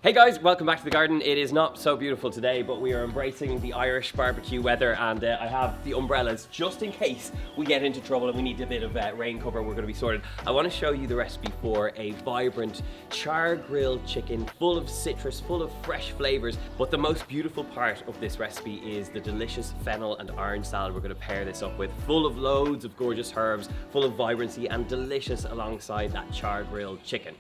Hey guys, welcome back to the garden. It is not so beautiful today, but we are embracing the Irish barbecue weather, and I have the umbrellas just in case we get into trouble and we need a bit of rain cover. We're going to be sorted. I want to show you the recipe for a vibrant char grilled chicken full of citrus, full of fresh flavors. But the most beautiful part of this recipe is the delicious fennel and orange salad we're going to pair this up with, full of loads of gorgeous herbs, full of vibrancy and delicious alongside that char grilled chicken.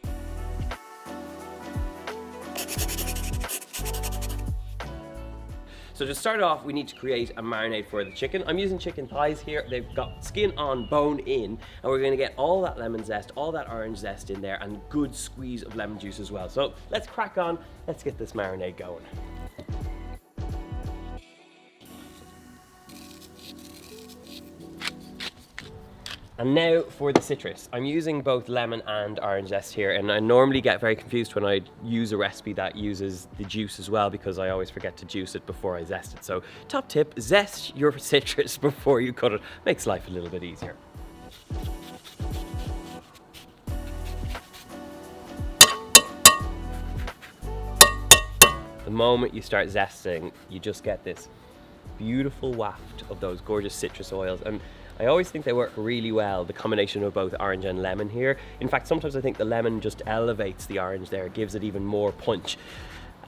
So to start off, we need to create a marinade for the chicken. I'm using chicken thighs here. They've got skin on, bone in, and we're going to get all that lemon zest, all that orange zest in there, and good squeeze of lemon juice as well. So let's crack on. Let's get this marinade going. And now for the citrus. I'm using both lemon and orange zest here, and I normally get very confused when I use a recipe that uses the juice as well, because I always forget to juice it before I zest it. So top tip, zest your citrus before you cut it. Makes life a little bit easier. The moment you start zesting, you just get this beautiful waft of those gorgeous citrus oils, and I always think they work really well, the combination of both orange and lemon here. In fact, sometimes I think the lemon just elevates the orange there, gives it even more punch.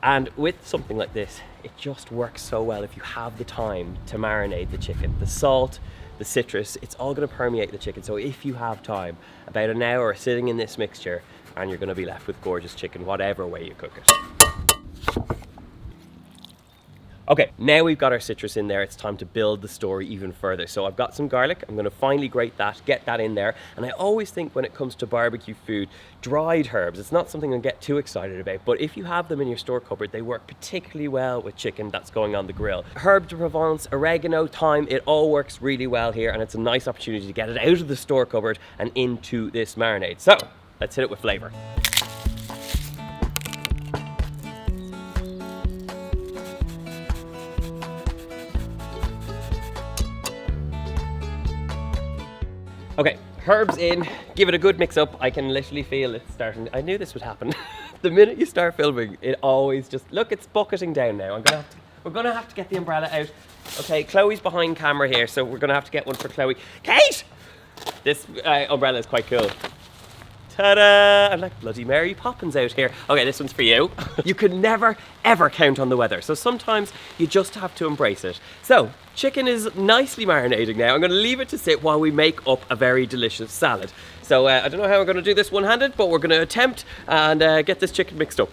And with something like this, it just works so well if you have the time to marinate the chicken. The salt, the citrus, it's all going to permeate the chicken. So if you have time, about an hour sitting in this mixture, and you're going to be left with gorgeous chicken, whatever way you cook it. Okay, now we've got our citrus in there, it's time to build the story even further. So I've got some garlic, I'm gonna finely grate that, get that in there. And I always think when it comes to barbecue food, dried herbs, it's not something I get too excited about, but if you have them in your store cupboard, they work particularly well with chicken that's going on the grill. Herb de Provence, oregano, thyme, it all works really well here, and it's a nice opportunity to get it out of the store cupboard and into this marinade. So, let's hit it with flavor. Okay, herbs in, give it a good mix up. I can literally feel it starting. I knew this would happen. The minute you start filming, it always just, look, it's bucketing down now. We're gonna have to get the umbrella out. Okay, Chloe's behind camera here, so we're gonna have to get one for Chloe. Kate! This umbrella is quite cool. Ta-da! I'm like bloody Mary Poppins out here. Okay, this one's for you. You can never, ever count on the weather. So sometimes you just have to embrace it. So, chicken is nicely marinating now. I'm going to leave it to sit while we make up a very delicious salad. So I don't know how we're going to do this one-handed, but we're going to attempt and get this chicken mixed up.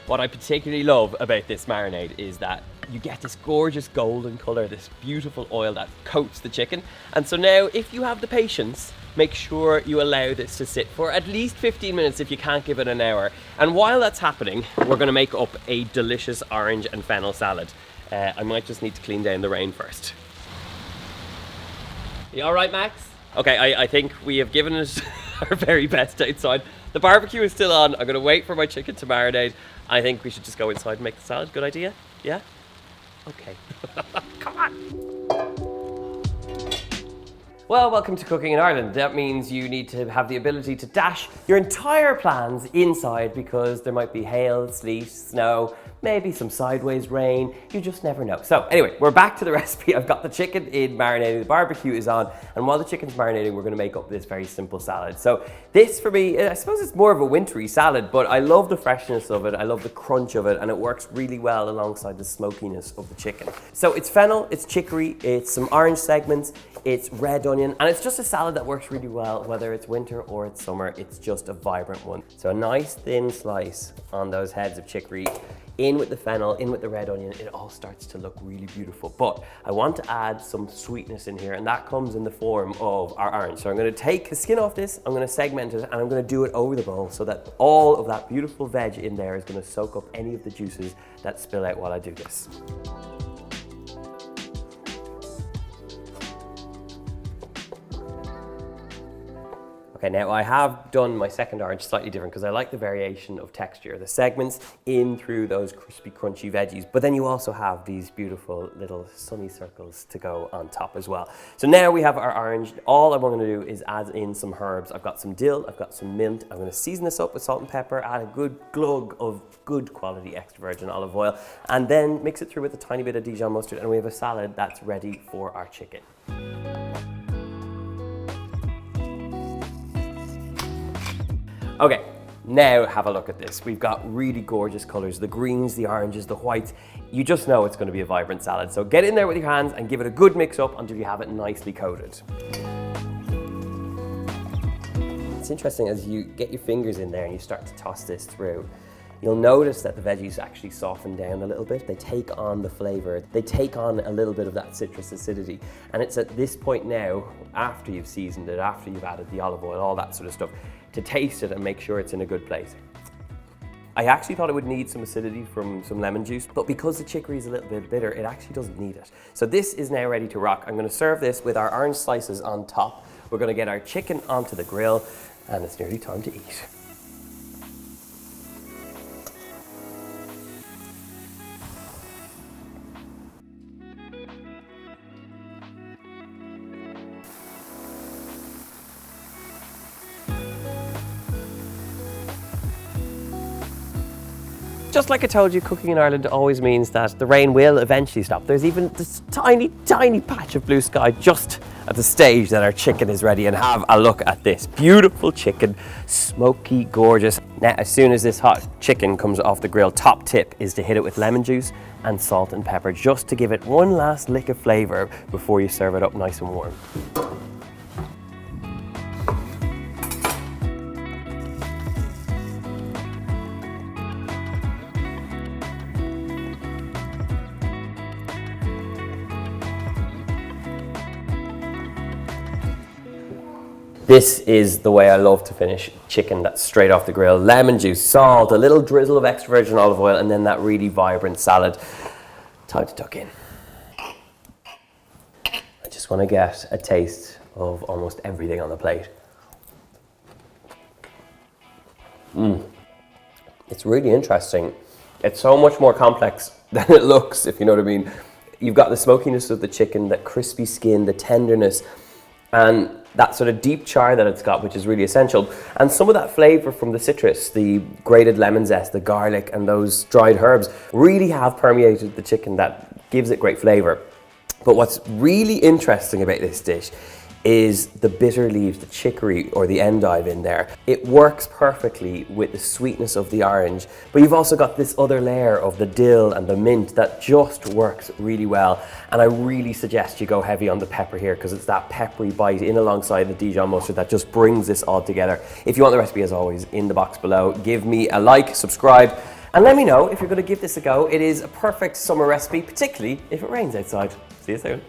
What I particularly love about this marinade is that you get this gorgeous golden color, this beautiful oil that coats the chicken. And so now, if you have the patience, make sure you allow this to sit for at least 15 minutes if you can't give it an hour. And while that's happening, we're gonna make up a delicious orange and fennel salad. I might just need to clean down the rain first. You all right, Max? Okay, I think we have given it our very best outside. The barbecue is still on. I'm gonna wait for my chicken to marinate. I think we should just go inside and make the salad. Good idea? Yeah? Okay. Come on. Well, welcome to Cooking in Ireland. That means you need to have the ability to dash your entire plans inside, because there might be hail, sleet, snow, maybe some sideways rain. You just never know. So anyway, we're back to the recipe. I've got the chicken in marinating, the barbecue is on, and while the chicken's marinating, we're gonna make up this very simple salad. So this, for me, I suppose it's more of a wintry salad, but I love the freshness of it, I love the crunch of it, and it works really well alongside the smokiness of the chicken. So it's fennel, it's chicory, it's some orange segments, it's red onion, and it's just a salad that works really well, whether it's winter or it's summer. It's just a vibrant one. So a nice thin slice on those heads of chicory, in with the fennel, in with the red onion, it all starts to look really beautiful. But I want to add some sweetness in here, and that comes in the form of our orange. So I'm gonna take the skin off this, I'm gonna segment it, and I'm gonna do it over the bowl so that all of that beautiful veg in there is gonna soak up any of the juices that spill out while I do this. Okay, now I have done my second orange slightly different because I like the variation of texture, the segments in through those crispy, crunchy veggies, but then you also have these beautiful little sunny circles to go on top as well. So now we have our orange. All I'm going to do is add in some herbs. I've got some dill, I've got some mint. I'm going to season this up with salt and pepper, add a good glug of good quality extra virgin olive oil, and then mix it through with a tiny bit of Dijon mustard, and we have a salad that's ready for our chicken. Okay, now have a look at this. We've got really gorgeous colors, the greens, the oranges, the whites. You just know it's going to be a vibrant salad. So get in there with your hands and give it a good mix up until you have it nicely coated. It's interesting, as you get your fingers in there and you start to toss this through, you'll notice that the veggies actually soften down a little bit. They take on the flavor. They take on a little bit of that citrus acidity. And it's at this point now, after you've seasoned it, after you've added the olive oil, all that sort of stuff, to taste it and make sure it's in a good place. I actually thought it would need some acidity from some lemon juice, but because the chicory is a little bit bitter, it actually doesn't need it. So this is now ready to rock. I'm going to serve this with our orange slices on top. We're going to get our chicken onto the grill, and it's nearly time to eat. Just like I told you, cooking in Ireland always means that the rain will eventually stop. There's even this tiny, tiny patch of blue sky just at the stage that our chicken is ready. And have a look at this beautiful chicken, smoky, gorgeous. Now, as soon as this hot chicken comes off the grill, top tip is to hit it with lemon juice and salt and pepper, just to give it one last lick of flavor before you serve it up nice and warm. This is the way I love to finish chicken that's straight off the grill. Lemon juice, salt, a little drizzle of extra virgin olive oil, and then that really vibrant salad. Time to tuck in. I just want to get a taste of almost everything on the plate. It's really interesting. It's so much more complex than it looks, if you know what I mean. You've got the smokiness of the chicken, that crispy skin, the tenderness, and that sort of deep char that it's got, which is really essential. And some of that flavor from the citrus, the grated lemon zest, the garlic, and those dried herbs really have permeated the chicken. That gives it great flavor. But what's really interesting about this dish is the bitter leaves, the chicory or the endive in there. It works perfectly with the sweetness of the orange, but you've also got this other layer of the dill and the mint that just works really well. And I really suggest you go heavy on the pepper here, because it's that peppery bite in alongside the Dijon mustard that just brings this all together. If you want the recipe, as always, in the box below, give me a like, subscribe, and let me know if you're going to give this a go. It is a perfect summer recipe, particularly if it rains outside. See you soon.